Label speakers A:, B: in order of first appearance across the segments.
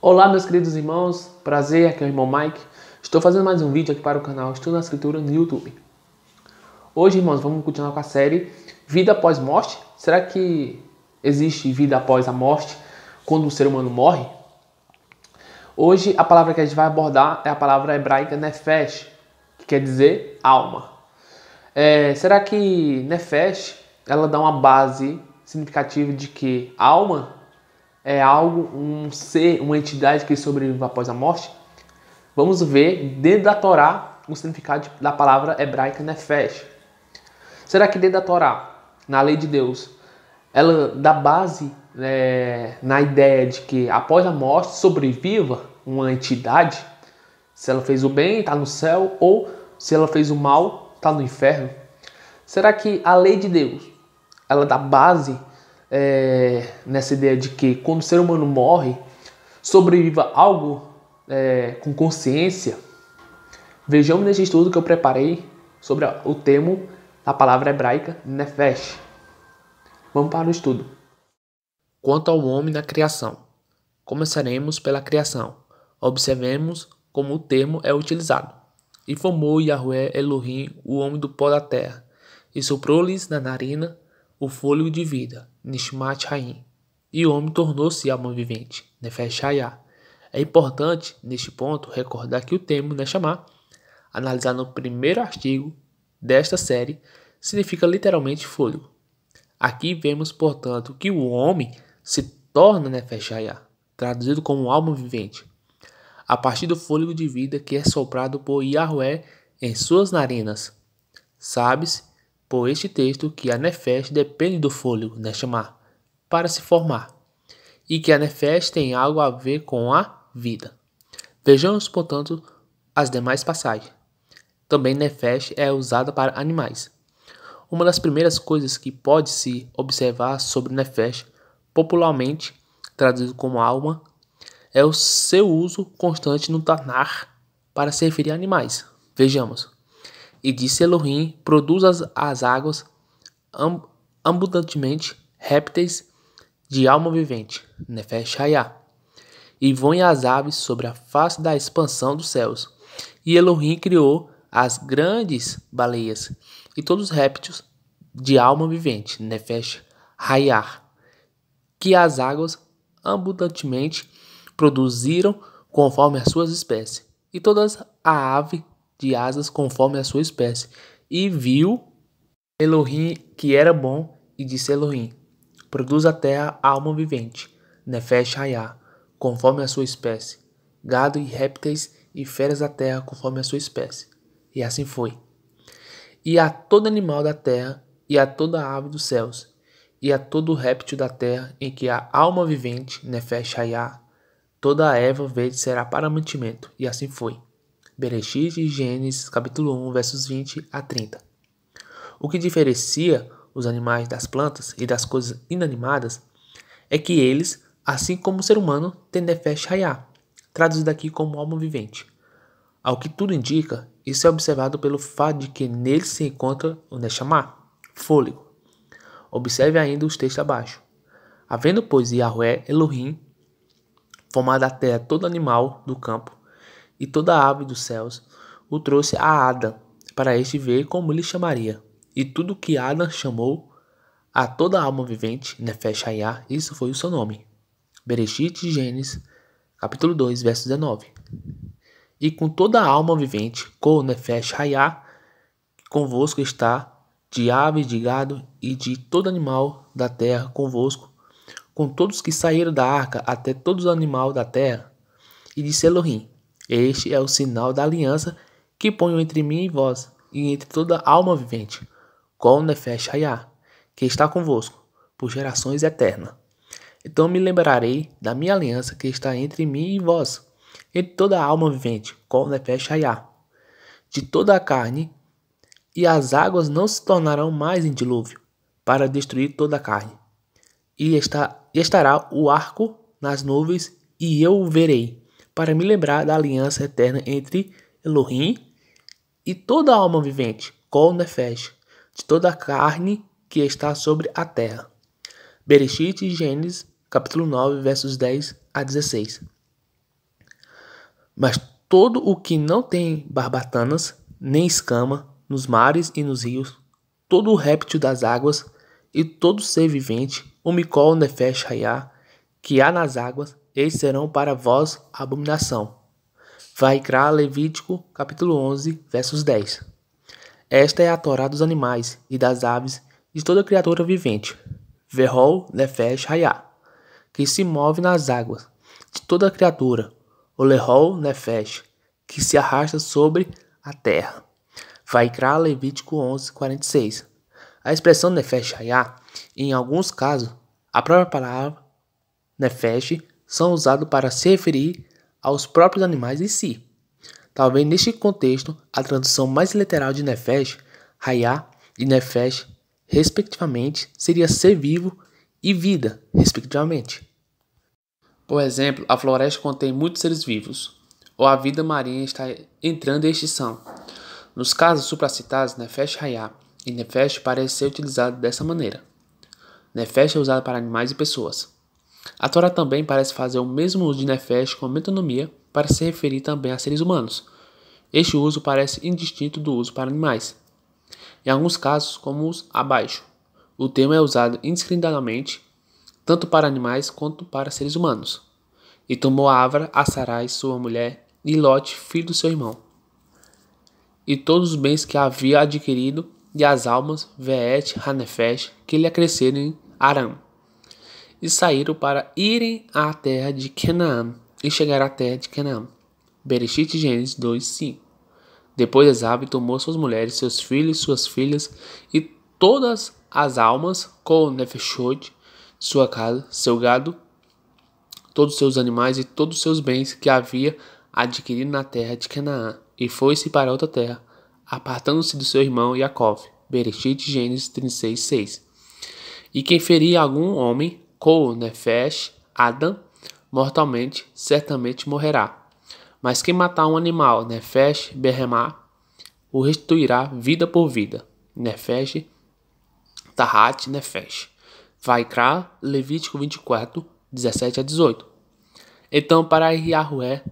A: Olá, meus queridos irmãos, prazer, aqui é o irmão Mike. Estou fazendo mais um vídeo aqui para o canal Estudo na Escritura no YouTube. Hoje, irmãos, vamos continuar com a série Vida após morte. Será que existe vida após a morte quando o ser humano morre? Hoje, a palavra que a gente vai abordar é a palavra hebraica nefesh, que quer dizer alma. Será que nefesh, ela dá uma base significativa de que alma é algo, um ser, uma entidade que sobrevive após a morte? Vamos ver dentro da Torá o significado da palavra hebraica nefesh. Será que dentro da Torá, na lei de Deus, ela dá base na ideia de que após a morte sobreviva uma entidade? Se ela fez o bem, está no céu, ou se ela fez o mal, está no inferno? Será que a lei de Deus, ela dá base nessa ideia de que quando o ser humano morre, sobreviva algo com consciência? Vejamos neste estudo que eu preparei sobre o termo da palavra hebraica nefesh. Vamos para o estudo. Quanto ao homem na criação, começaremos pela criação. Observemos como o termo é utilizado. E formou Yahweh Elohim o homem do pó da terra, e soprou-lhes na narina o fôlego de vida, Nishmat Haim. E o homem tornou-se alma vivente, Nefesh Hayah. É importante, neste ponto, recordar que o termo Neshama, analisado no primeiro artigo desta série, significa literalmente fôlego. Aqui vemos, portanto, que o homem se torna Nefesh Hayah, traduzido como alma vivente, a partir do fôlego de vida que é soprado por Yahweh em suas narinas. Sabe-se, por este texto, que a Nefesh depende do fôlego, Neshama, para se formar, e que a Nefesh tem algo a ver com a vida. Vejamos, portanto, as demais passagens. Também Nefesh é usada para animais. Uma das primeiras coisas que pode-se observar sobre Nefesh, popularmente traduzido como alma, é o seu uso constante no Tanar para se referir a animais. Vejamos. E disse Elohim, produz as águas abundantemente répteis de alma vivente, Nefesh Hayah, e voem as aves sobre a face da expansão dos céus. E Elohim criou as grandes baleias e todos os répteis de alma vivente, Nefesh Hayah, que as águas abundantemente produziram conforme as suas espécies, e todas a ave de asas conforme a sua espécie. E viu Elohim que era bom, e disse Elohim, produz a terra alma vivente, Nefesh Hayah, conforme a sua espécie, gado e répteis e feras da terra conforme a sua espécie. E assim foi. E a todo animal da terra, e a toda ave dos céus, e a todo réptil da terra em que há alma vivente, Nefesh Hayah, toda a erva verde será para mantimento. E assim foi. Bereshit e Gênesis, capítulo 1, versos 20 a 30. O que diferencia os animais das plantas e das coisas inanimadas é que eles, assim como o ser humano, têm Nefesh Hayah, traduzido aqui como alma vivente. Ao que tudo indica, isso é observado pelo fato de que nele se encontra o Neshama, fôlego. Observe ainda os textos abaixo. Havendo, pois, Yahweh Elohim formado a terra todo animal do campo e toda ave dos céus, o trouxe a Adão, para este ver como lhe chamaria. E tudo que Adão chamou a toda alma vivente, Nefesh Hayah, isso foi o seu nome. Bereshit e Gênesis, capítulo 2, verso 19. E com toda a alma vivente, com Nefesh Hayah, convosco está, de ave, de gado e de todo animal da terra convosco, com todos que saíram da arca, até todos os animais da terra. E disse Elohim, este é o sinal da aliança que ponho entre mim e vós, e entre toda alma vivente, com Nefesh Hayah, que está convosco, por gerações eternas. Então me lembrarei da minha aliança que está entre mim e vós, entre toda alma vivente, com Nefesh Hayah, de toda a carne, e as águas não se tornarão mais em dilúvio, para destruir toda a carne. E estará o arco nas nuvens, e eu o verei, para me lembrar da aliança eterna entre Elohim e toda alma vivente, Kol Nefesh, de toda a carne que está sobre a terra. Bereshit e Gênesis, capítulo 9, versos 10 a 16. Mas todo o que não tem barbatanas, nem escama, nos mares e nos rios, todo o réptil das águas, e todo ser vivente, o Micol Nefesh Hayá, que há nas águas, eles serão para vós abominação. Vaikra, Levítico, capítulo 11, versos 10. Esta é a Torá dos animais e das aves e de toda criatura vivente. Verhol Nefesh Hayá, que se move nas águas, de toda criatura. O Lehol Nefesh, que se arrasta sobre a terra. Vaikra, Levítico 11, 46. A expressão Nefesh Hayá, em alguns casos, a própria palavra Nefesh são usados para se referir aos próprios animais em si. Talvez neste contexto, a tradução mais literal de Nefesh, Hayá e Nefesh, respectivamente, seria ser vivo e vida, respectivamente. Por exemplo, a floresta contém muitos seres vivos, ou a vida marinha está entrando em extinção. Nos casos supracitados, Nefesh Hayá e Nefesh parece ser utilizado dessa maneira. Nefesh é usado para animais e pessoas. A Torá também parece fazer o mesmo uso de Nefesh com metonomia para se referir também a seres humanos. Este uso parece indistinto do uso para animais. Em alguns casos, como os abaixo, o termo é usado indiscriminadamente tanto para animais quanto para seres humanos. E tomou Avra, a Sarai, sua mulher, e Lote, filho do seu irmão, e todos os bens que havia adquirido, e as almas, Veet, Hanefesh, que lhe acresceram em Aram. E saíram para irem à terra de Canaã, e chegaram à terra de Canaã. Bereshit, Gênesis 2, 5. Depois Esaú tomou suas mulheres, seus filhos, suas filhas, e todas as almas, com Nefeshot, sua casa, seu gado, todos os seus animais e todos os seus bens que havia adquirido na terra de Canaã, e foi-se para outra terra, apartando-se do seu irmão Jacov. Bereshit, Gênesis 36, 6. E quem ferir algum homem, com Nefesh, Adam, mortalmente, certamente morrerá. Mas quem matar um animal, Nefesh, Behemá, o restituirá vida por vida. Nefesh, Tahat, Nefesh. Vaikra, Levítico 24, 17 a 18. Então, para Yahweh,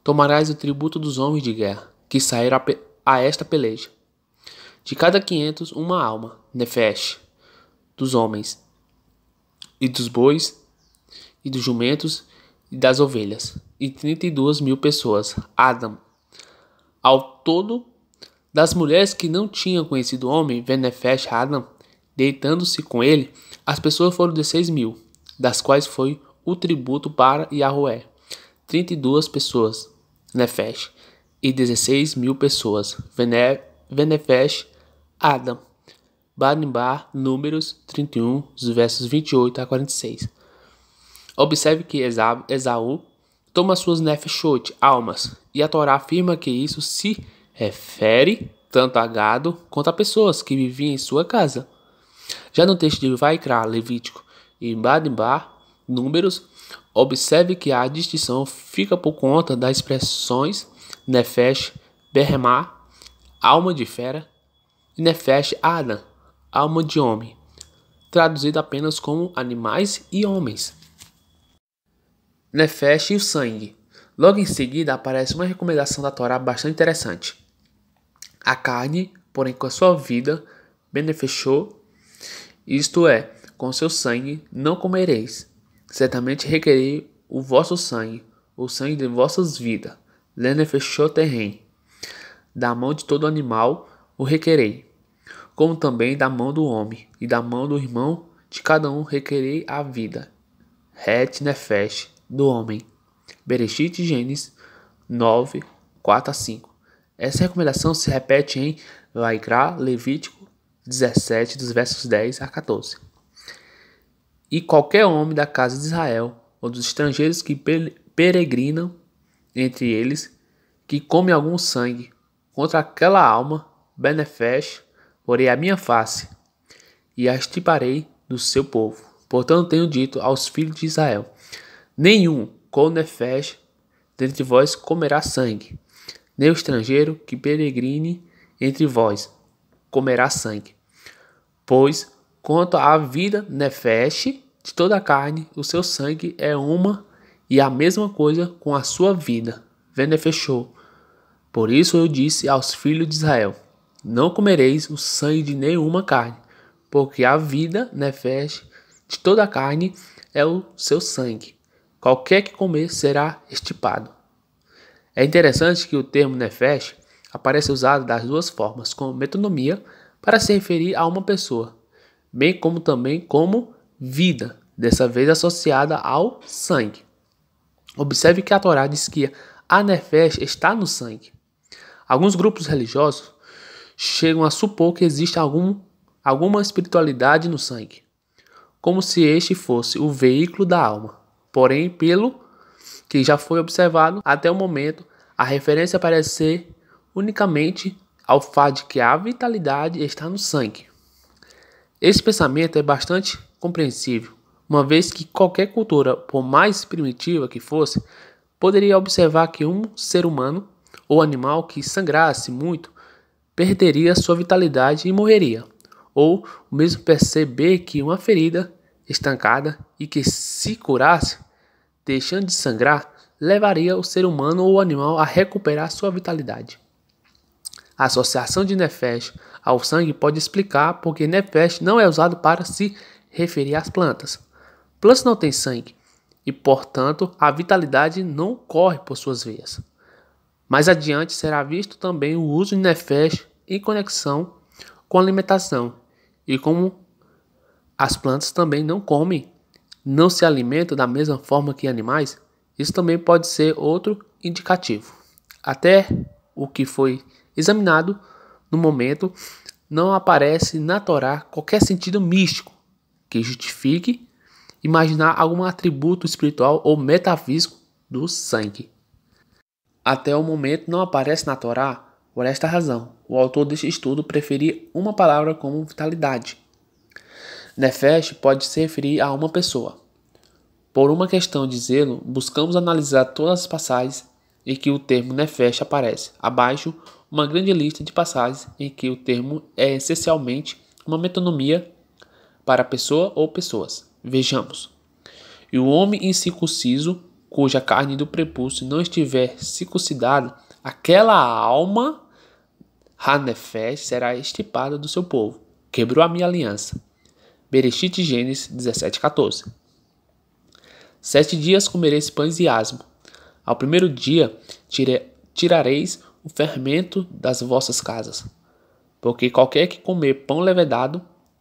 A: tomarás o tributo dos homens de guerra, que saíram a esta peleja. De cada 500, uma alma, Nefesh, dos homens, e dos bois, e dos jumentos, e das ovelhas, e 32.000 pessoas, Adam. Ao todo, das mulheres que não tinham conhecido o homem, Venefesh, Adam, deitando-se com ele, as pessoas foram 16.000, das quais foi o tributo para Yahweh, 32 pessoas, Nefesh, e 16.000 pessoas, Venefesh, Adam. Badimbar, Números 31, os versos 28 a 46. Observe que Esaú toma suas nefeshot, almas, e a Torá afirma que isso se refere tanto a gado quanto a pessoas que viviam em sua casa. Já no texto de Vaikra, Levítico e Badimbar, Números, observe que a distinção fica por conta das expressões Nefesh, Behemá, alma de fera, e Nefesh, Adam, alma de homem, traduzido apenas como animais e homens. Nefesh e o sangue. Logo em seguida aparece uma recomendação da Torá bastante interessante. A carne, porém com a sua vida, benefechou, isto é, com seu sangue não comereis. Certamente requerei o vosso sangue, o sangue de vossas vidas, lenefechou terrem. Da mão de todo animal o requerei, como também da mão do homem, e da mão do irmão de cada um requerei a vida. Het Nefesh, do homem. Bereshit, Gênesis 9, 4 a 5. Essa recomendação se repete em Vaikra, Levítico 17, dos versos 10 a 14. E qualquer homem da casa de Israel, ou dos estrangeiros que peregrinam entre eles, que come algum sangue contra aquela alma, Benefesh, porei a minha face, e a extirparei do seu povo. Portanto tenho dito aos filhos de Israel, nenhum Nefesh dentre vós comerá sangue, nem o estrangeiro que peregrine entre vós comerá sangue. Pois, quanto à vida Nefesh de toda a carne, o seu sangue é uma e a mesma coisa com a sua vida. Venefechou. Por isso eu disse aos filhos de Israel: não comereis o sangue de nenhuma carne, porque a vida, nefesh, de toda a carne é o seu sangue. Qualquer que comer será extirpado. É interessante que o termo nefesh aparece usado das duas formas, como metonomia, para se referir a uma pessoa, bem como também como vida, dessa vez associada ao sangue. Observe que a Torá diz que a nefesh está no sangue. Alguns grupos religiosos chegam a supor que existe alguma espiritualidade no sangue, como se este fosse o veículo da alma. Porém, pelo que já foi observado até o momento, a referência parece ser unicamente ao fato de que a vitalidade está no sangue. Esse pensamento é bastante compreensível, uma vez que qualquer cultura, por mais primitiva que fosse, poderia observar que um ser humano ou animal que sangrasse muito perderia sua vitalidade e morreria, ou mesmo perceber que uma ferida estancada e que se curasse, deixando de sangrar, levaria o ser humano ou o animal a recuperar sua vitalidade. A associação de nefesh ao sangue pode explicar porque nefesh não é usado para se referir às plantas. Plantas não têm sangue e, portanto, a vitalidade não corre por suas veias. Mais adiante será visto também o uso de nefesh em conexão com a alimentação, e como as plantas também não comem, não se alimentam da mesma forma que animais, isso também pode ser outro indicativo. Até o que foi examinado no momento, não aparece na Torá qualquer sentido místico que justifique imaginar algum atributo espiritual ou metafísico do sangue. Até o momento não aparece na Torá. Por esta razão, o autor deste estudo preferia uma palavra como vitalidade. Nefesh pode se referir a uma pessoa. Por uma questão de zelo, buscamos analisar todas as passagens em que o termo nefesh aparece. Abaixo, uma grande lista de passagens em que o termo é essencialmente uma metonomia para pessoa ou pessoas. Vejamos. E o homem incircunciso, cuja carne do prepúcio não estiver circuncidada, aquela alma, Hanefesh, será extirpada do seu povo. Quebrou a minha aliança. Bereshit, Gênesis 17:14. 7 dias comereis pães e asmo. Ao primeiro dia tirareis o fermento das vossas casas. Porque qualquer que comer pão levedado,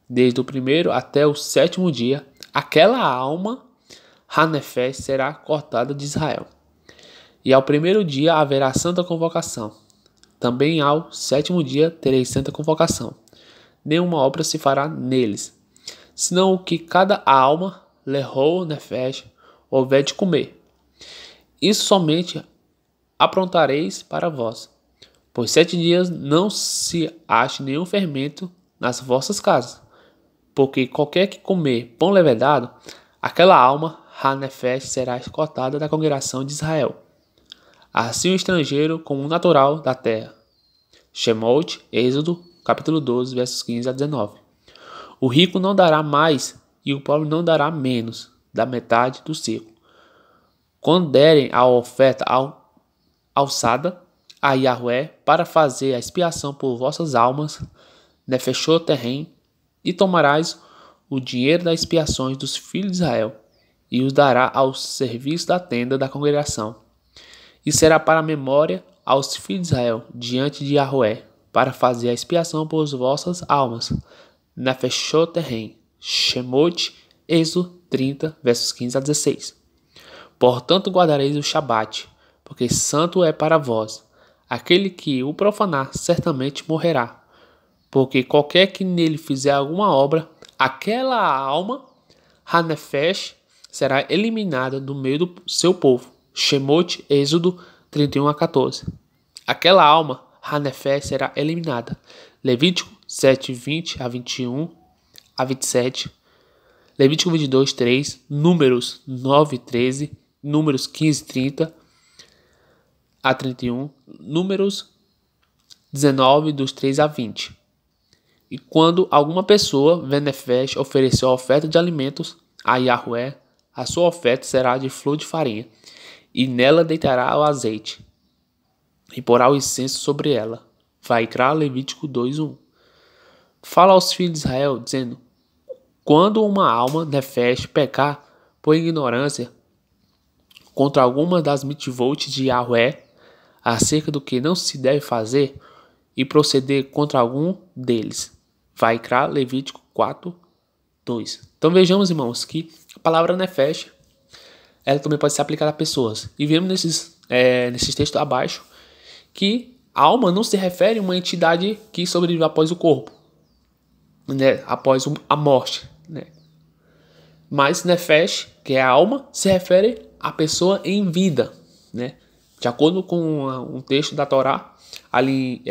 A: desde o primeiro até o 7º dia, aquela alma, Hanefesh, será cortada de Israel. E ao primeiro dia haverá santa convocação. Também ao 7º dia tereis santa convocação. Nenhuma obra se fará neles, senão o que cada alma, lehou nefesh, houver de comer. Isso somente aprontareis para vós, pois 7 dias não se ache nenhum fermento nas vossas casas. Porque qualquer que comer pão levedado, aquela alma, Hanefesh, será cortada da congregação de Israel. Assim o estrangeiro como o natural da terra. Shemot, Êxodo, capítulo 12, versos 15 a 19. O rico não dará mais e o pobre não dará menos da metade do ciclo. Quando derem a oferta alçada a Yahweh para fazer a expiação por vossas almas, Nefeshot terrem, e tomarás o dinheiro das expiações dos filhos de Israel, e os dará ao serviço da tenda da congregação. E será para a memória aos filhos de Israel, diante de Yahweh, para fazer a expiação por vossas almas. Nefeshot terrem, Shemot, Êxodo 30, versos 15 a 16. Portanto guardareis o Shabat, porque santo é para vós. Aquele que o profanar certamente morrerá. Porque qualquer que nele fizer alguma obra, aquela alma, Hanefesh, será eliminada do meio do seu povo. Shemot, Êxodo 31 a 14. Aquela alma, Hanefesh, será eliminada. Levítico 7, 20 a 21 a 27. Levítico 22, 3. Números 9, 13. Números 15, 30 a 31. Números 19, dos 3 a 20. E quando alguma pessoa, Venefesh, ofereceu a oferta de alimentos a Yahweh, a sua oferta será de flor de farinha, e nela deitará o azeite. e porá o incenso sobre ela. Vaikra, Levítico 2:1. Fala aos filhos de Israel, dizendo: quando uma alma nefesh pecar por ignorância contra alguma das mitzvot de Yahweh, acerca do que não se deve fazer, e proceder contra algum deles. Vaikra, Levítico 4:2. Então vejamos, irmãos, que a palavra nefesh, ela também pode ser aplicada a pessoas. E vemos nesses textos abaixo que a alma não se refere a uma entidade que sobrevive após o corpo, né, após a morte, né? Mas nefesh, que é a alma, se refere à pessoa em vida, né? De acordo com um texto da Torá, ali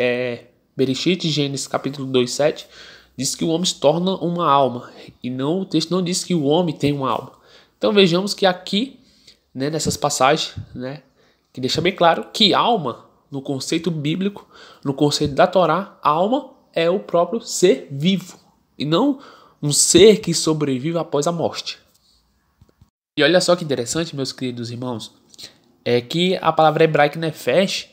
A: Bereshit, Gênesis capítulo 2:7, diz que o homem se torna uma alma, e não, o texto não diz que o homem tem uma alma. Então vejamos que aqui, né, nessas passagens, né, que deixa bem claro que alma, no conceito bíblico, no conceito da Torá, alma é o próprio ser vivo, e não um ser que sobrevive após a morte. E olha só que interessante, meus queridos irmãos, é que a palavra hebraica nefesh,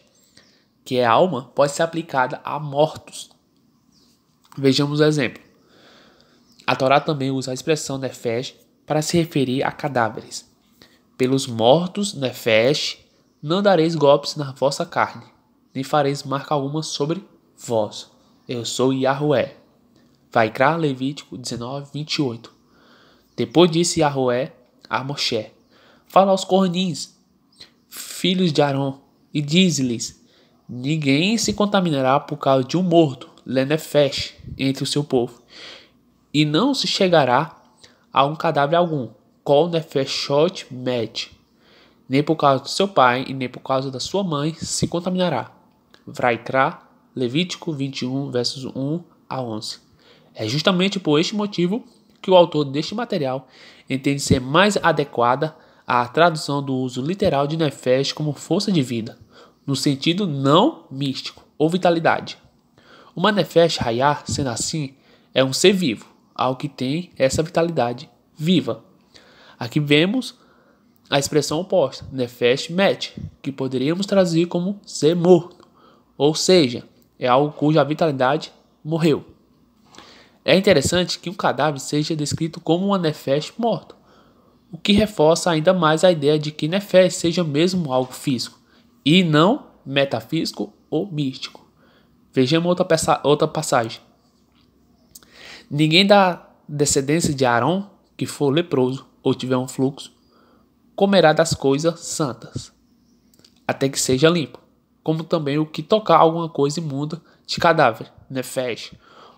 A: que é alma, pode ser aplicada a mortos. Vejamos o exemplo. A Torá também usa a expressão nefesh para se referir a cadáveres. Pelos mortos, nefesh, não dareis golpes na vossa carne, nem fareis marca alguma sobre vós. Eu sou Yahweh. Vaikra, Levítico 19:28. Depois disse Yahweh a Moshe: fala aos cornins, filhos de Arão, e diz-lhes: ninguém se contaminará por causa de um morto, lenefesh, entre o seu povo, e não se chegará a um cadáver algum, kol nefeshot met, nem por causa do seu pai e nem por causa da sua mãe se contaminará. Vaikra, Levítico 21, versos 1 a 11. É justamente por este motivo que o autor deste material entende ser mais adequada a tradução do uso literal de nefesh como força de vida, no sentido não místico ou vitalidade. Uma nefesh hayah, sendo assim, é um ser vivo, algo que tem essa vitalidade viva. Aqui vemos a expressão oposta, nefesh met, que poderíamos traduzir como ser morto, ou seja, é algo cuja vitalidade morreu. É interessante que um cadáver seja descrito como uma nefesh morto, o que reforça ainda mais a ideia de que nefesh seja mesmo algo físico, e não metafísico ou místico. Vejamos outra passagem. Ninguém da descendência de Arão, que for leproso ou tiver um fluxo, comerá das coisas santas, até que seja limpo, como também o que tocar alguma coisa imunda de cadáver, nefesh,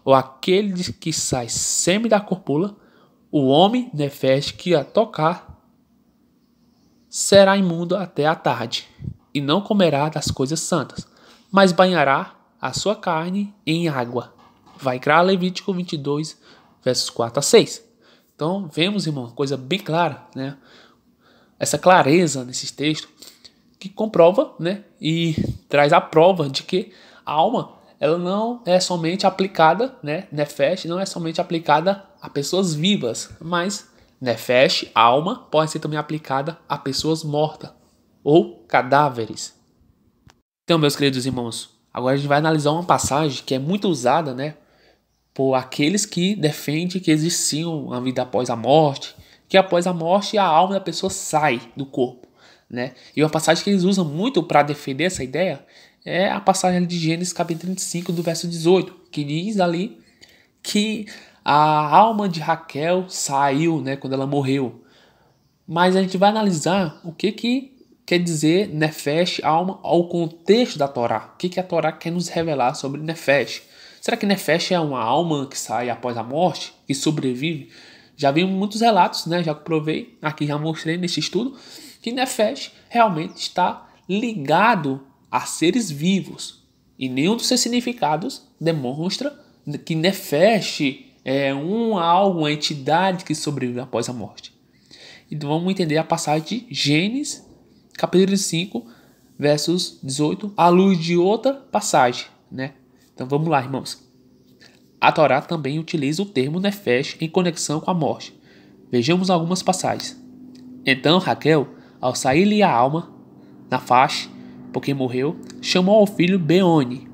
A: ou aquele que sai semi da corpula, o homem nefesh que a tocar será imundo até a tarde, e não comerá das coisas santas, mas banhará a sua carne em água. Vaikra, Levítico 22, versos 4 a 6. Então, vemos, irmão, uma coisa bem clara, né? Essa clareza nesses textos que comprova, né, e traz a prova de que a alma, ela não é somente aplicada, né, nefesh, não é somente aplicada a pessoas vivas, mas nefesh, alma, pode ser também aplicada a pessoas mortas ou cadáveres. Então, meus queridos irmãos, agora a gente vai analisar uma passagem que é muito usada, né, por aqueles que defendem que existe uma vida após a morte, que após a morte a alma da pessoa sai do corpo, né? E uma passagem que eles usam muito para defender essa ideia é a passagem de Gênesis capítulo 35, do verso 18, que diz ali que a alma de Raquel saiu, né, quando ela morreu. Mas a gente vai analisar o que quer dizer nefesh, alma, ao contexto da Torá. O que a Torá quer nos revelar sobre nefesh? Será que nefesh é uma alma que sai após a morte, que sobrevive? Já vi muitos relatos, né? Já provei, aqui já mostrei nesse estudo, que nefesh realmente está ligado a seres vivos. E nenhum dos seus significados demonstra que nefesh é uma entidade que sobrevive após a morte. Então vamos entender a passagem de Gênesis, capítulo 5, versos 18, à luz de outra passagem, né? Então vamos lá, irmãos. A Torá também utiliza o termo nefesh em conexão com a morte. Vejamos algumas passagens. Então Raquel, ao sair-lhe a alma na face, por quem morreu, chamou ao filho Beoni,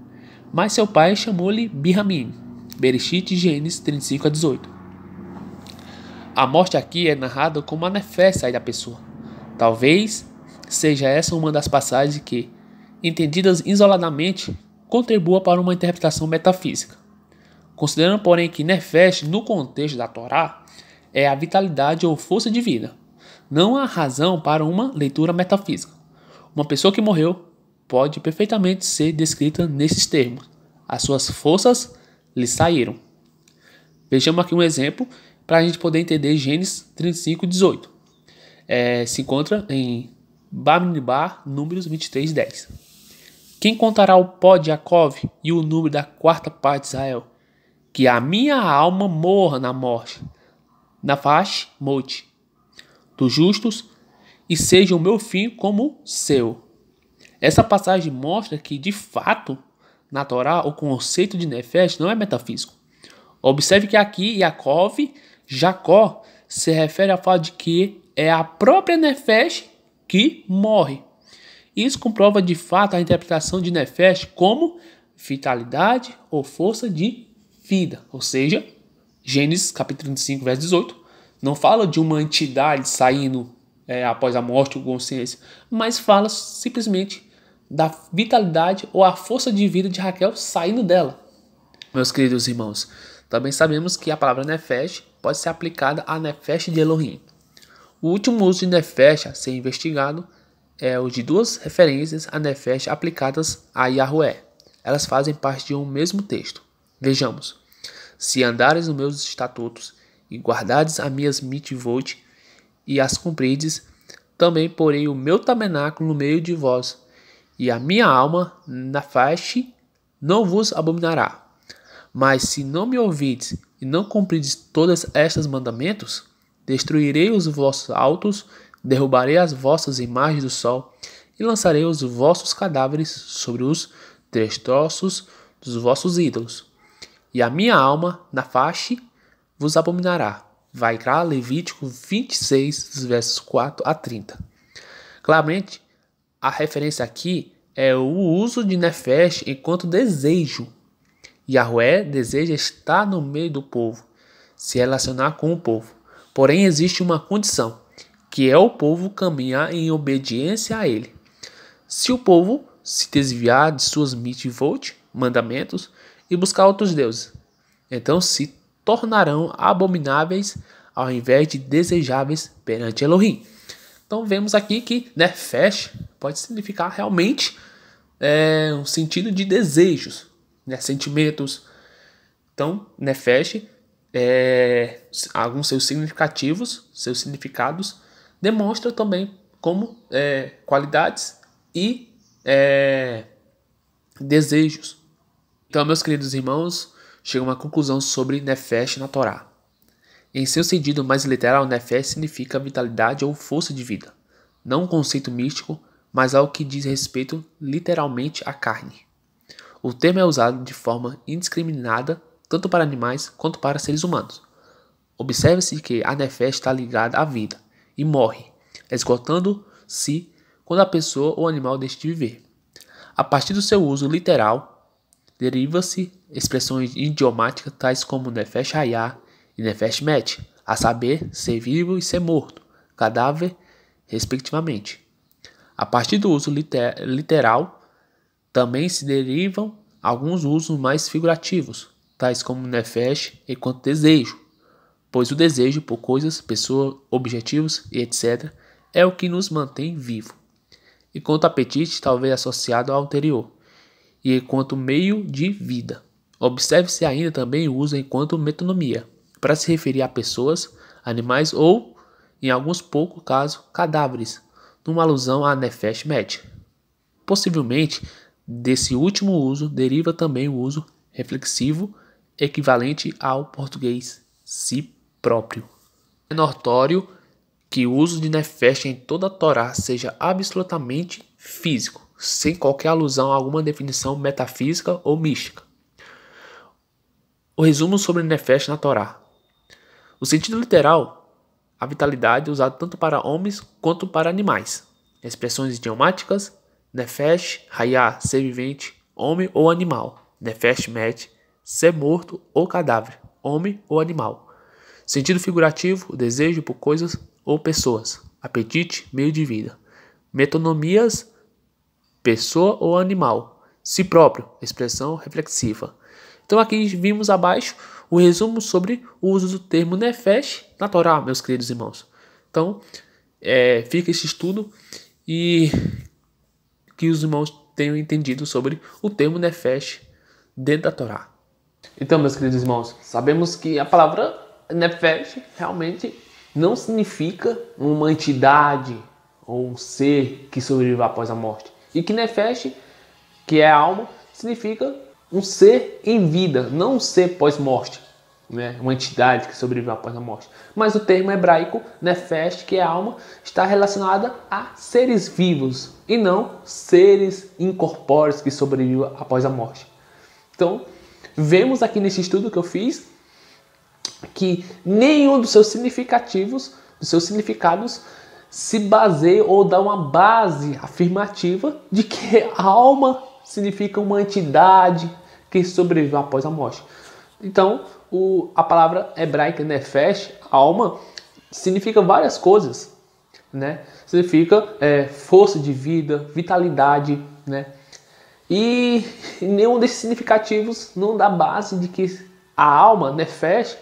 A: mas seu pai chamou-lhe Birhamim. Bereshit, Gênesis 35 a 18. A morte aqui é narrada como a Nefesh sai da pessoa. Talvez seja essa uma das passagens que, entendidas isoladamente, contribua para uma interpretação metafísica. Considerando, porém, que Nefesh, no contexto da Torá, é a vitalidade ou força de vida, não há razão para uma leitura metafísica. Uma pessoa que morreu pode perfeitamente ser descrita nesses termos. As suas forças lhe saíram. Vejamos aqui um exemplo para a gente poder entender Gênesis 35, 18. Se encontra em Bamidbar, Números 23, 10. Quem contará o pó de Jacó e o número da quarta parte de Israel? Que a minha alma morra na morte, na face morte dos justos, e seja o meu fim como o seu. Essa passagem mostra que, de fato, na Torá, o conceito de Nefesh não é metafísico. Observe que aqui Jacó, se refere ao fato de que é a própria Nefesh que morre. Isso comprova de fato a interpretação de Nefesh como vitalidade ou força de vida. Ou seja, Gênesis capítulo 35, verso 18, não fala de uma entidade saindo após a morte ou consciência, mas fala simplesmente da vitalidade ou a força de vida de Raquel saindo dela. Meus queridos irmãos, também sabemos que a palavra Nefesh pode ser aplicada a Nefesh de Elohim. O último uso de Nefesh a ser investigado é o de duas referências a Nefesh aplicadas a Yahweh. Elas fazem parte de um mesmo texto. Vejamos. Se andares nos meus estatutos e guardares as minhas mitzvot e as cumprides, também porei o meu tabernáculo no meio de vós, e a minha alma, Nefesh, não vos abominará. Mas se não me ouvides e não cumprides todos estes mandamentos, destruirei os vossos altos, derrubarei as vossas imagens do sol e lançarei os vossos cadáveres sobre os destroços dos vossos ídolos. E a minha alma, Nefesh, vos abominará. Vaikra, Levítico 26, dos versos 4 a 30. Claramente, a referência aqui é o uso de Nefesh enquanto desejo. Yahweh deseja estar no meio do povo, se relacionar com o povo. Porém, existe uma condição, que é o povo caminhar em obediência a ele. Se o povo se desviar de suas mitzvot, mandamentos, e buscar outros deuses, então se tornarão abomináveis ao invés de desejáveis perante Elohim. Então vemos aqui que Nefesh pode significar realmente um sentido de desejos, sentimentos. Então Nefesh, alguns seus significados, demonstram também como qualidades e desejos. Então, meus queridos irmãos, chega a uma conclusão sobre Nefesh na Torá. Em seu sentido mais literal, Nefesh significa vitalidade ou força de vida, não um conceito místico, mas algo que diz respeito literalmente à carne. O termo é usado de forma indiscriminada tanto para animais quanto para seres humanos. Observe-se que a Nefesh está ligada à vida e morre, esgotando-se quando a pessoa ou animal deixa de viver. A partir do seu uso literal, deriva-se expressões idiomáticas tais como Nefesh Hayah e Nefesh Met, a saber, ser vivo e ser morto, cadáver, respectivamente. A partir do uso literal, também se derivam alguns usos mais figurativos, tais como Nefesh enquanto desejo, pois o desejo por coisas, pessoas, objetivos e etc. é o que nos mantém vivo, enquanto apetite talvez associado ao anterior, e enquanto meio de vida. Observe-se ainda também o uso enquanto metonomia, para se referir a pessoas, animais ou, em alguns poucos casos, cadáveres, numa alusão a Nefesh Met. Possivelmente, desse último uso deriva também o uso reflexivo equivalente ao português si próprio. É notório que o uso de Nefesh em toda a Torá seja absolutamente físico, sem qualquer alusão a alguma definição metafísica ou mística. O resumo sobre Nefesh na Torá. O sentido literal, a vitalidade usada tanto para homens quanto para animais. Expressões idiomáticas Nefesh Hayah, ser vivente, homem ou animal. Nefesh Met, ser morto ou cadáver, homem ou animal. Sentido figurativo, o desejo por coisas ou pessoas. Apetite, meio de vida. Metonomias, pessoa ou animal. Si próprio, expressão reflexiva. Então aqui vimos abaixo o resumo sobre o uso do termo Nefesh na Torá, meus queridos irmãos. Então, fica esse estudo e que os irmãos tenham entendido sobre o termo Nefesh dentro da Torá. Então, meus queridos irmãos, sabemos que a palavra Nefesh realmente não significa uma entidade ou um ser que sobrevive após a morte. E que Nefesh, que é a alma, significa um ser em vida, não um ser pós-morte, né? Uma entidade que sobrevive após a morte. Mas o termo hebraico Nefesh, que é alma, está relacionada a seres vivos e não seres incorpóreos que sobrevivem após a morte. Então, vemos aqui nesse estudo que eu fiz que nenhum dos seus significados se baseia ou dá uma base afirmativa de que a alma significa uma entidade que sobrevive após a morte. Então, a palavra hebraica Nefesh, alma, significa várias coisas, né? Significa força de vida, vitalidade, né? E nenhum desses significativos não dá base de que a alma, Nefesh,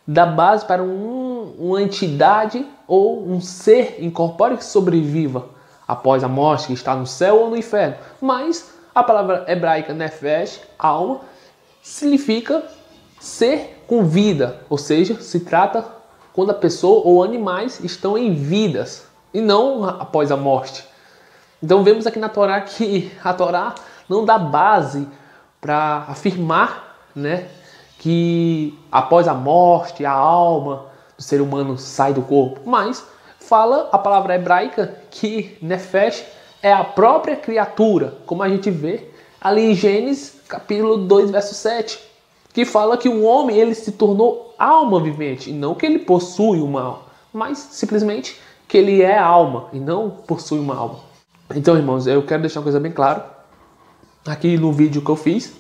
A: dá base para uma entidade ou um ser incorpóreo que sobreviva após a morte, que está no céu ou no inferno. Mas a palavra hebraica Nefesh, alma, significa ser com vida, ou seja, se trata quando a pessoa ou animais estão em vidas e não após a morte. Então vemos aqui na Torá que a Torá não dá base para afirmar, né, que após a morte a alma do ser humano sai do corpo, mas fala a palavra hebraica que Nefesh é a própria criatura, como a gente vê ali em Gênesis capítulo 2, verso 7, que fala que o homem ele se tornou alma vivente, e não que ele possui uma alma, mas simplesmente que ele é alma e não possui uma alma. Então, irmãos, eu quero deixar uma coisa bem clara aqui no vídeo que eu fiz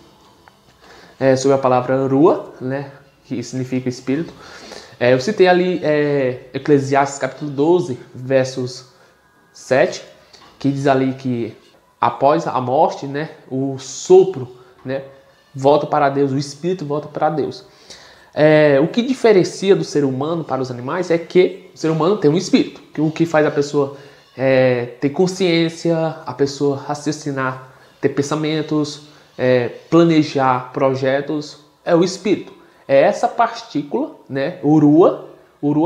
A: sobre a palavra Rua, né, que significa espírito. Eu citei ali Eclesiastes capítulo 12, versos 7, que diz ali que após a morte, né, o sopro, né, volta para Deus, o espírito volta para Deus. O que diferencia do ser humano para os animais é que o ser humano tem um espírito, que o que faz a pessoa ter consciência, a pessoa raciocinar, ter pensamentos, planejar projetos, é o espírito. É essa partícula, né, Urua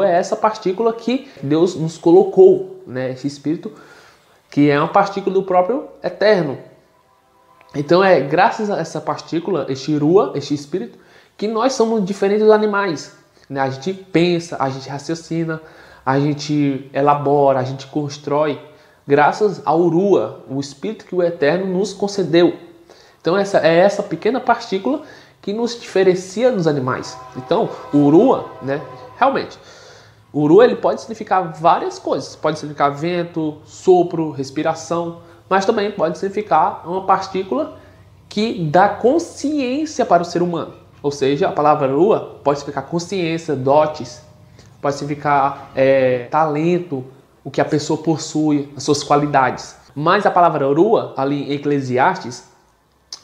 A: é essa partícula que Deus nos colocou, né, esse espírito, que é uma partícula do próprio Eterno. Então é graças a essa partícula, este Urua, este espírito, que nós somos diferentes dos animais, né? A gente pensa, a gente raciocina, a gente elabora, a gente constrói, graças ao Urua, o espírito que o Eterno nos concedeu. Então essa pequena partícula que nos diferencia dos animais. Então o Urua, né, realmente, o Urua ele pode significar várias coisas. Pode significar vento, sopro, respiração, mas também pode significar uma partícula que dá consciência para o ser humano. Ou seja, a palavra Urua pode significar consciência, dotes, pode significar talento, o que a pessoa possui, as suas qualidades. Mas a palavra Urua, ali em Eclesiastes,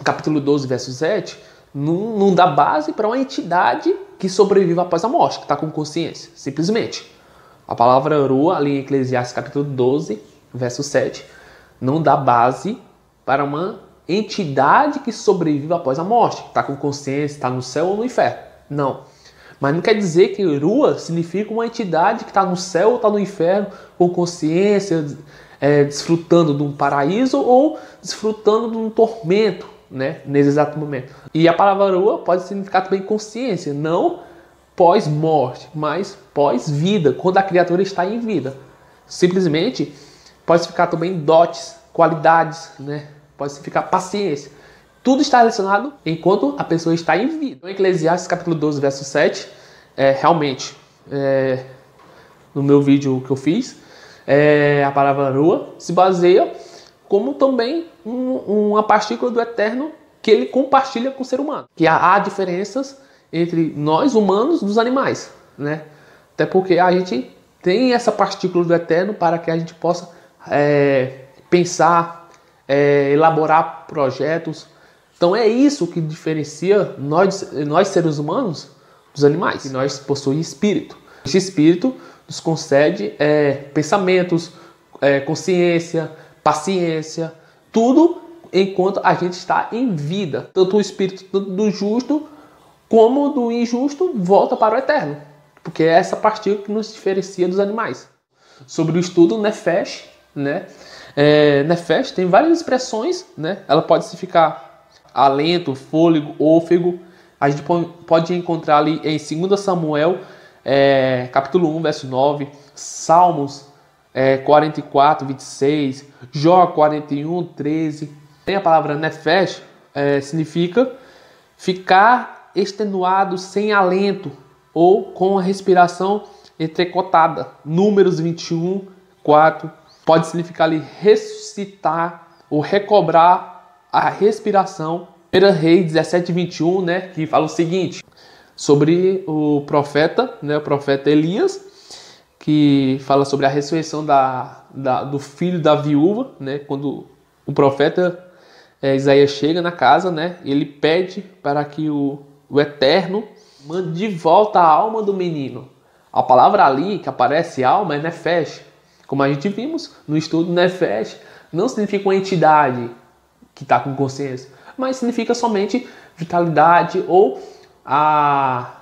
A: capítulo 12, verso 7, não dá base para uma entidade que sobrevive após a morte, que está com consciência, simplesmente. A palavra Urua, ali em Eclesiastes, capítulo 12, verso 7, não dá base para uma entidade que sobrevive após a morte, que está com consciência, está no céu ou no inferno. Não. Mas não quer dizer que Urua significa uma entidade que está no céu ou está no inferno, com consciência, desfrutando de um paraíso ou desfrutando de um tormento, né, nesse exato momento. E a palavra Urua pode significar também consciência, não pós-morte, mas pós-vida, quando a criatura está em vida. Simplesmente pode significar também dotes, qualidades, né? Pode significar paciência. Tudo está relacionado enquanto a pessoa está em vida. Então, Eclesiastes capítulo 12, verso 7, realmente, no meu vídeo que eu fiz, a palavra Urua se baseia como também uma partícula do eterno que ele compartilha com o ser humano. Que há diferenças entre nós, humanos, dos animais, né? Até porque a gente tem essa partícula do eterno para que a gente possa pensar, elaborar projetos. Então é isso que diferencia nós seres humanos dos animais. E nós possuímos espírito. Esse espírito nos concede pensamentos, consciência, paciência, tudo enquanto a gente está em vida. Tanto o espírito do justo como do injusto volta para o eterno. Porque é essa partícula que nos diferencia dos animais. Sobre o estudo Nefesh, né? Nefesh tem várias expressões, né? Ela pode significar alento, fôlego, ôfego. A gente pode encontrar ali em 2 Samuel, capítulo 1, verso 9, Salmos 44, 26, Jó 41, 13. Tem a palavra Nefesh, significa ficar extenuado, sem alento, ou com a respiração entrecortada. Números 21, 4. Pode significar ali ressuscitar ou recobrar a respiração. 1 Reis 17, 21, né, que fala o seguinte, sobre o profeta, né, o profeta Elias, que fala sobre a ressurreição do filho da viúva, né, quando o profeta Isaías chega na casa, né, ele pede para que o Eterno mande de volta a alma do menino. A palavra ali que aparece alma é Nefesh. Como a gente vimos no estudo, Nefesh não significa uma entidade que está com consciência, mas significa somente vitalidade ou a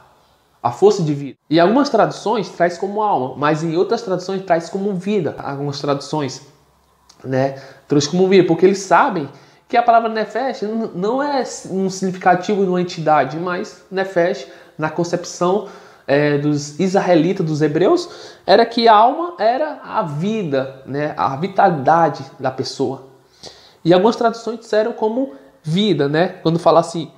A: força de vida. E algumas traduções traz como alma, mas em outras traduções traz como vida. Algumas traduções, né, traz como vida, porque eles sabem que a palavra Nefesh não é um significativo de uma entidade, mas Nefesh, na concepção dos israelitas, dos hebreus, era que a alma era a vida, né, a vitalidade da pessoa. E algumas traduções disseram como vida, né? Quando fala assim,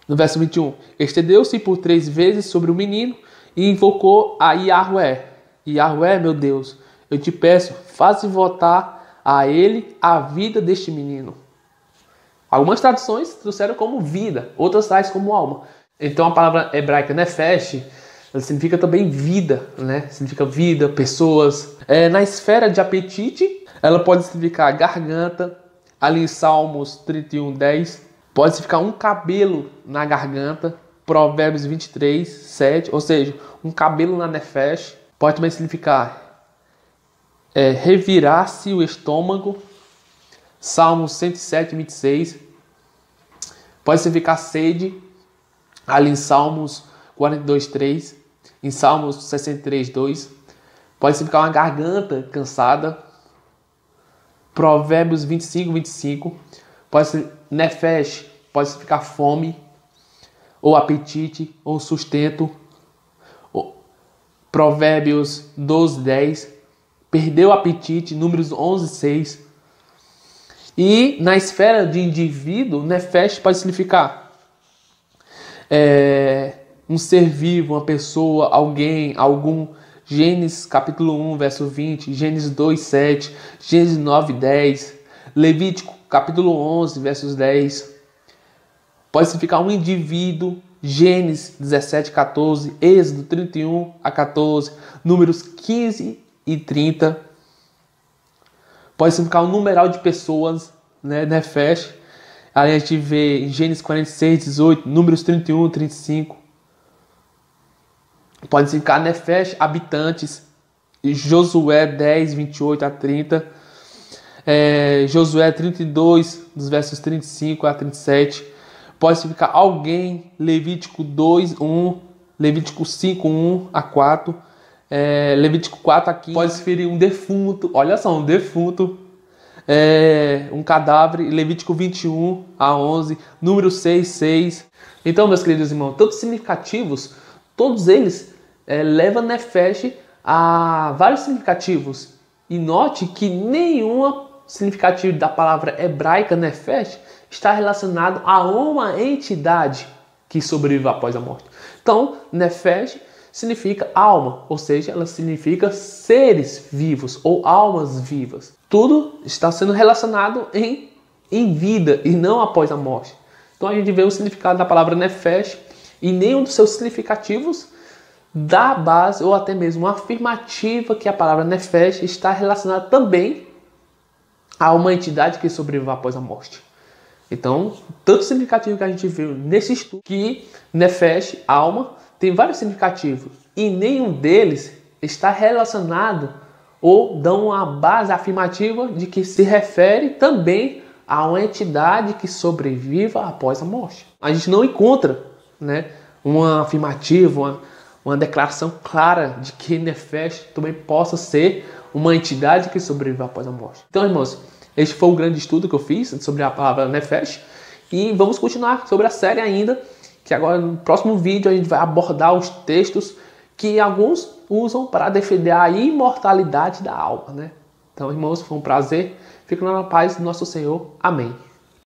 A: no verso 21, estendeu-se por 3 vezes sobre o menino e invocou a Yahweh. Yahweh, meu Deus, eu te peço, faze voltar a ele a vida deste menino. Algumas traduções trouxeram como vida, outras traz como alma. Então a palavra hebraica Nefesh, ela significa também vida, né? Significa vida, pessoas. Na esfera de apetite, ela pode significar garganta. Ali em Salmos 31, 10, pode significar um cabelo na garganta. Provérbios 23, 7, ou seja, um cabelo na Nefesh. Pode também significar revirar-se o estômago. Salmos 107, 26. Pode significar sede. Ali em Salmos 42, 3. Em Salmos 63, 2. Pode significar uma garganta cansada. Provérbios 25, 25. Nefesh pode significar fome, ou apetite, ou sustento. Provérbios 12, 10. Perdeu o apetite. Números 11, 6. E na esfera de indivíduo, Nefesh pode significar um ser vivo, uma pessoa, alguém, algum. Gênesis capítulo 1, verso 20, Gênesis 2, 7, Gênesis 9, 10, Levítico capítulo 11, versos 10. Pode significar um indivíduo, Gênesis 17, 14, Êxodo 31 a 14, Números 15 e 30. Pode significar um numeral de pessoas, né, Nefesh. Aí a gente vê em Gênesis 46, 18, Números 31, 35. Pode significar Nefesh, habitantes. Josué 10, 28 a 30. Josué 32, dos versos 35 a 37. Pode significar alguém. Levítico 2, 1. Levítico 5, 1 a 4. Levítico 4 a 15. Pode se referir um defunto. Olha só, um defunto. Um cadáver. Levítico 21 a 11. Número 6, 6. Então, meus queridos irmãos, todos significativos, todos eles levam Nefesh a vários significativos. E note que nenhum significativo da palavra hebraica Nefesh está relacionado a uma entidade que sobrevive após a morte. Então, Nefesh significa alma, ou seja, ela significa seres vivos ou almas vivas. tudo está sendo relacionado em vida e não após a morte. Então a gente vê o significado da palavra nefesh e nenhum dos seus significativos dá base ou até mesmo uma afirmativa que a palavra nefesh está relacionada também a uma entidade que sobreviveu após a morte. Então, tanto significativo que a gente viu nesse estudo, que nefesh, alma, tem vários significativos e nenhum deles está relacionado ou dão uma base afirmativa de que se refere também a uma entidade que sobreviva após a morte. A gente não encontra, né, uma afirmativa, uma declaração clara de que nefesh também possa ser uma entidade que sobrevive após a morte. Então, irmãos, este foi o grande estudo que eu fiz sobre a palavra nefesh e vamos continuar sobre a série ainda, que agora no próximo vídeo a gente vai abordar os textos que alguns usam para defender a imortalidade da alma, né? Então, irmãos, foi um prazer. Fiquem na paz do nosso Senhor. Amém.